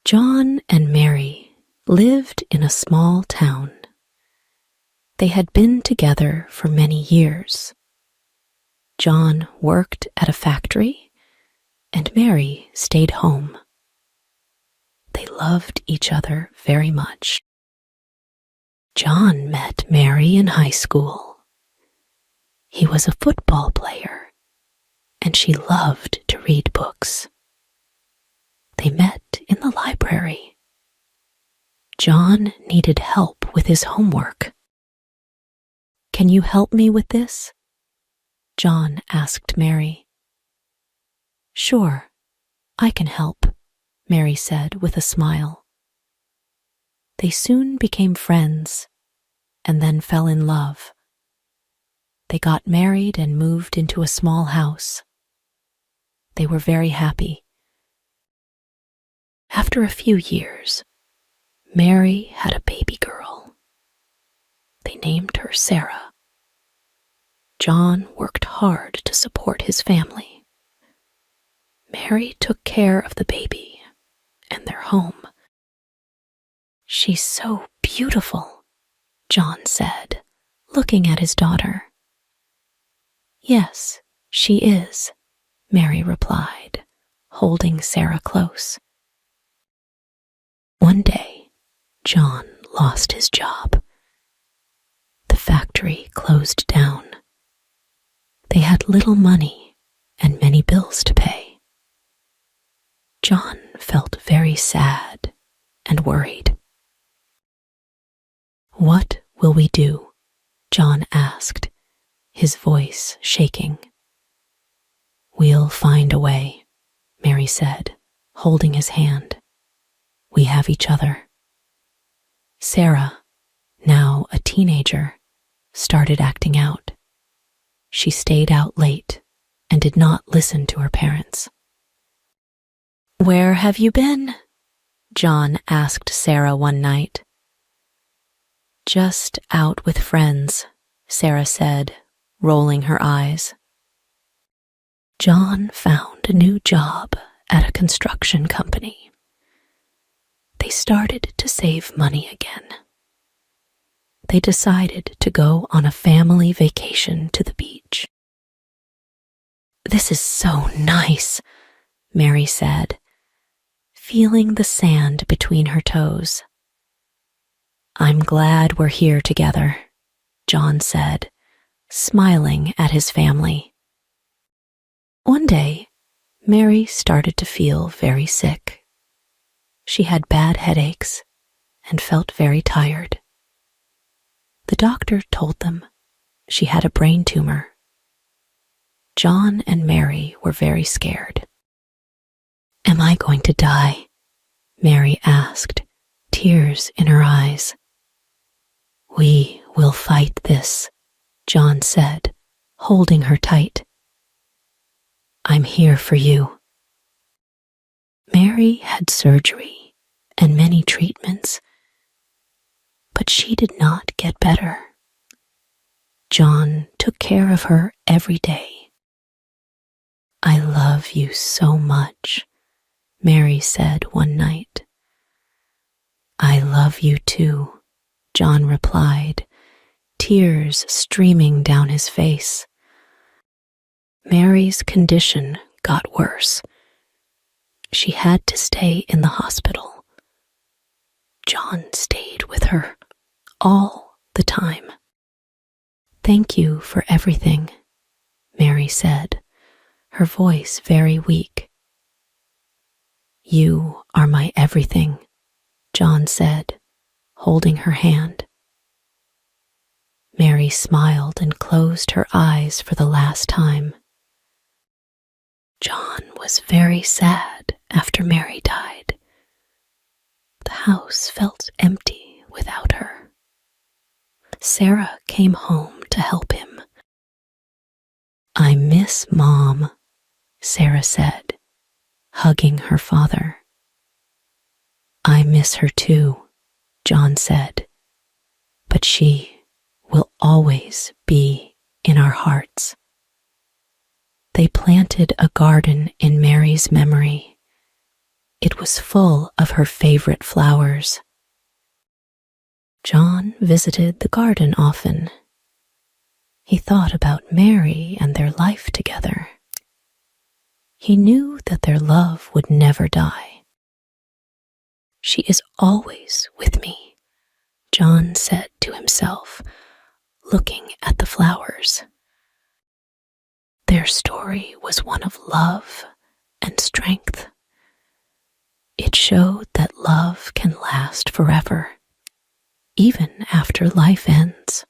John and Mary lived in a small town. They had been together for many years. John worked at a factory, and Mary stayed home. They loved each other very much. John met Mary in high school. He was a football player, and she loved to read books. They met in the library. John needed help with his homework. "Can you help me with this?" John asked Mary. "Sure, I can help," Mary said with a smile. They soon became friends and then fell in love. They got married and moved into a small house. They were very happy. After a few years, Mary had a baby girl. They named her Sarah. John worked hard to support his family. Mary took care of the baby and their home. "She's so beautiful," John said, looking at his daughter. "Yes, she is," Mary replied, holding Sarah close. One day, John lost his job. The factory closed down. They had little money and many bills to pay. John felt very sad and worried. "What will we do?" John asked, his voice shaking. "We'll find a way," Mary said, holding his hand. "We have each other." Sarah, now a teenager, started acting out. She stayed out late and did not listen to her parents. "Where have you been?" John asked Sarah one night. "Just out with friends," Sarah said, rolling her eyes. John found a new job at a construction company. They started to save money again. They decided to go on a family vacation to the beach. "This is so nice," Mary said, feeling the sand between her toes. "I'm glad we're here together," John said, smiling at his family. One day, Mary started to feel very sick. She had bad headaches and felt very tired. The doctor told them she had a brain tumor. John and Mary were very scared. "Am I going to die?" Mary asked, tears in her eyes. "We will fight this," John said, holding her tight. "I'm here for you." Mary had surgery and many treatments, but she did not get better. John took care of her every day. "I love you so much," Mary said one night. "I love you too," John replied, tears streaming down his face. Mary's condition got worse. She had to stay in the hospital. John stayed with her all the time. "Thank you for everything," Mary said, her voice very weak. "You are my everything," John said, holding her hand. Mary smiled and closed her eyes for the last time. John was very sad after Mary died. The house felt empty without her. Sarah came home to help him. "I miss Mom," Sarah said, hugging her father. "I miss her too," John said, "but she will always be in our hearts." They planted a garden in Mary's memory. It was full of her favorite flowers. John visited the garden often. He thought about Mary and their life together. He knew that their love would never die. "She is always with me," John said to himself, looking at the flowers. Their story was one of love and strength. It showed that love can last forever, even after life ends.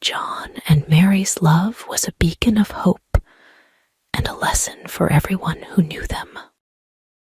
John and Mary's love was a beacon of hope and a lesson for everyone who knew them.